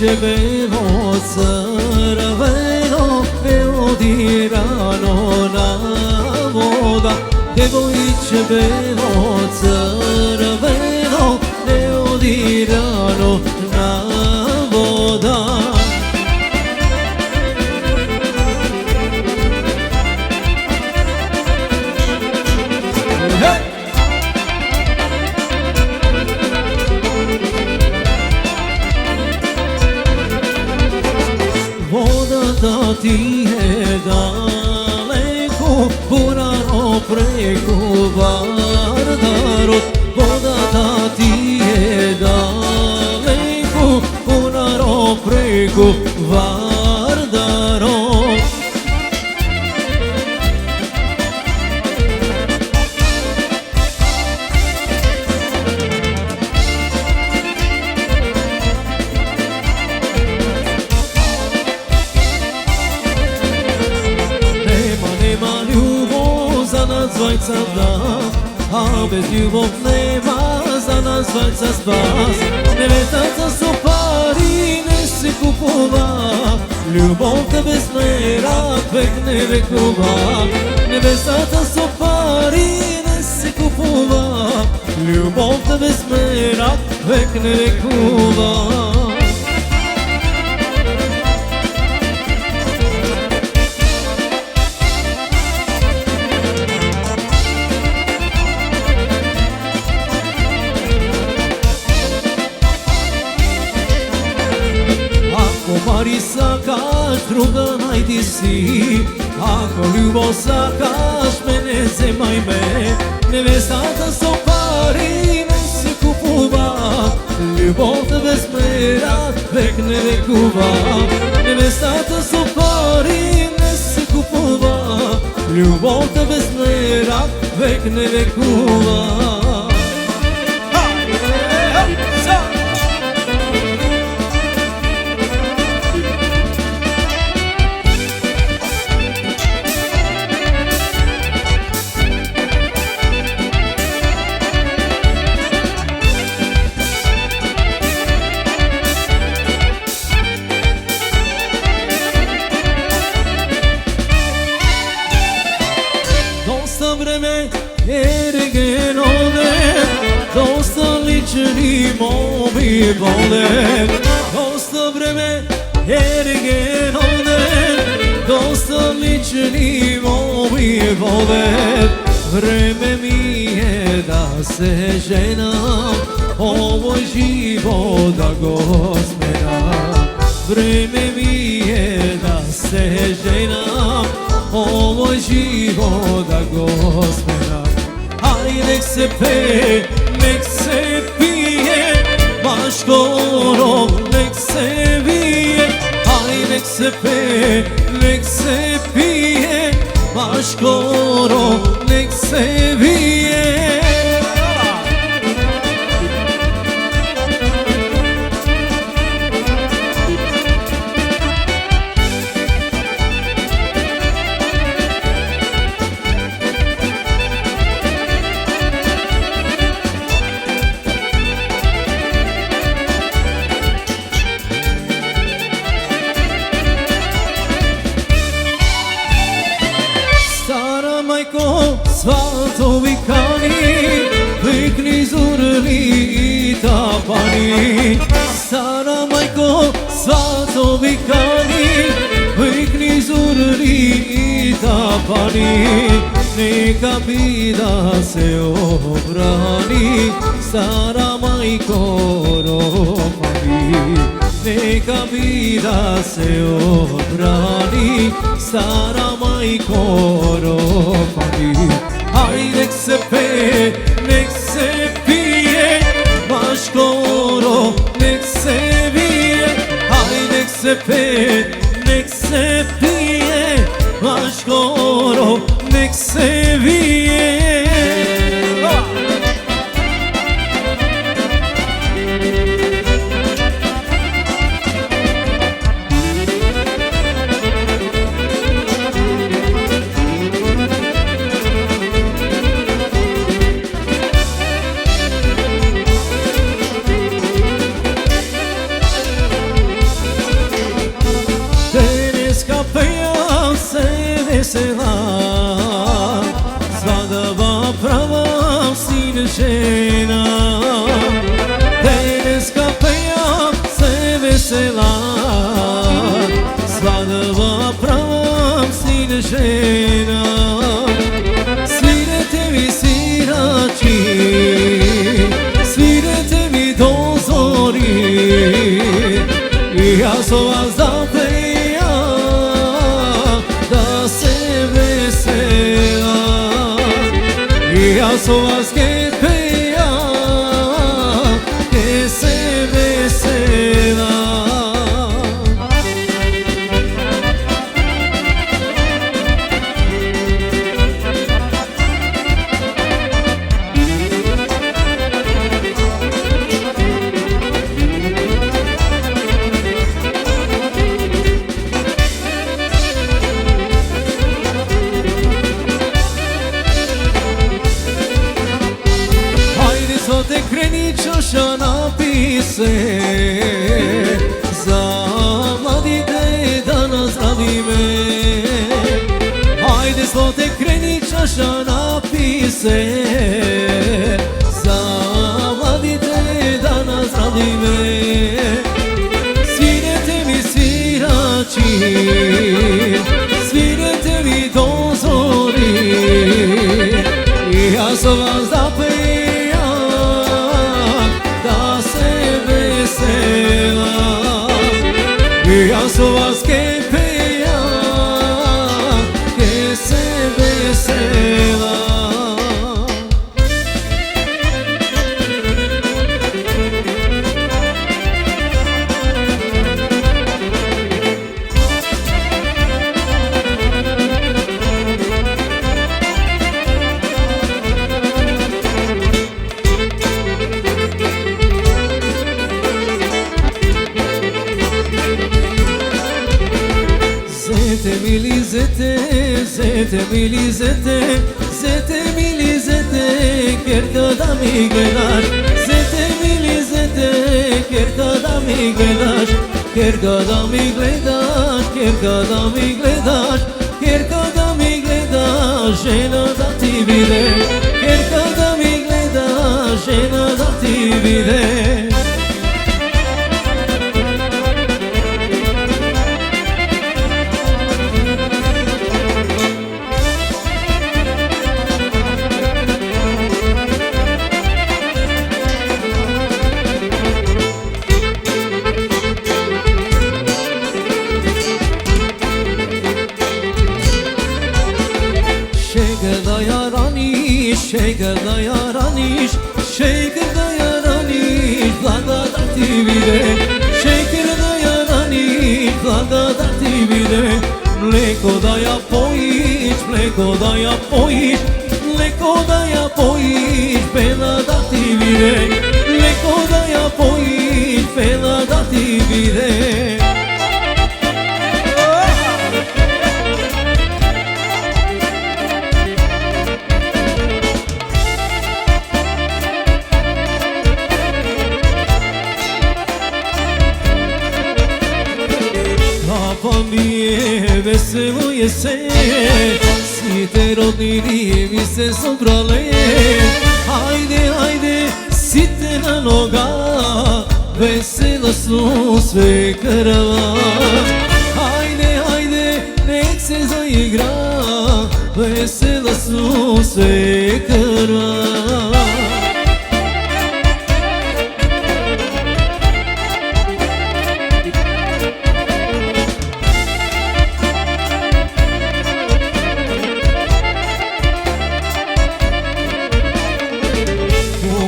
bevo crveno, evo dirano na voda. Devojče bevo crveno, evo dirano na voda. Da ti je daleko, Burano preko Vardaro. Voda da ti je daleko, Burano preko Vardaro. Dvojca da, a bez ljubov nema za nas dvojca spas. Nevestaca su pari, ne se kupova, ljubov te bez mera, vek ne vekova. Nevestaca su pari, ne se kupova, ljubov te bez mera, vek ne vekova. Mari sakaš, druga najdi si. Ako ljubav sakaš, mene zemaj me. Nevestata su pari, ne se kupova, ljubov te bez mera, vek ne vekova. Nevestata su pari, ne se kupova, ljubov te bez mera, vek ne vekova. Dosta lični mobi vole, dosta vreme ergen ode, dosta lični mobi vole. Vreme mi je da se ženam, ovo život da go smenam. Vreme mi je da se ženam, ovo život da go smenam. Aj nek se pe, nek se pije, baš skoro nek se vije. Aj nek se pe, nek se pije, baš skoro nek se vije. Svatovi kani, vikni zurli i tapani. Stara majko, svatovi kani, vikni zurli i tapani. Neka bida se obrani, stara majko romani. Neka bida se obrani, stara majko romani. Aj nek se pe, nek se pije, baš skoro nek se vije. Aj nek se pe, nek se pije, baš skoro nek se vije. vesela, svadba pravam sine žena. Svirajte mi svirači, svirajte mi do zori, i ja sam vas zapeja da se vesela. I ja sam vas ke peja, ke se vesela. Te kreni čaša napise za mladine da nazdravi me. Hajde te kreni čaša napise za mladine da nazdravi me. Svirajte mi svirači, svirajte mi do zori, i ja sam vas zapeja da se vesela. I ja sam vas ke peja, ke se vesela. Zete mili zete, zete mili zete, zete mili zete, chiar kada mi gledaš. Zete mili zete, chiar kada mi gledaš, chiar kada mi gledaš, chiar kada mi gledaš, chiar kada mi gledaš, žena da ti vide, chiar kada mi gledaš, žena da ti vide. Şeker yaraniş, şeker yaraniş, şeker yaraniş, vlaga da ti vide. Şeker yaraniš, vlaga da ti vide. Mleko da ja pojiš, mleko da ja pojiš, mleko da ja pojiš, pela da ti vide. Mleko da ja pojiš, pela da ti vide. Papa mi je veselo jesen, svi te rodnini mi se sobrale. Hajde, hajde, site na noga, vesela su sve krva. Hajde, hajde, nek se zaigra, vesela su sve krva.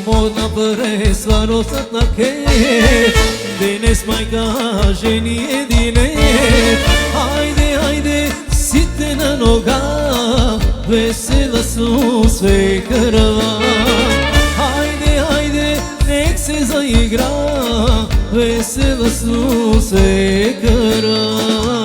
Modna presva rosat na ket, denes majka ženi jedine. Hajde, hajde, site na noga, vesela su sve krva. Hajde, hajde, nek se zaigra, vesela su sve krva.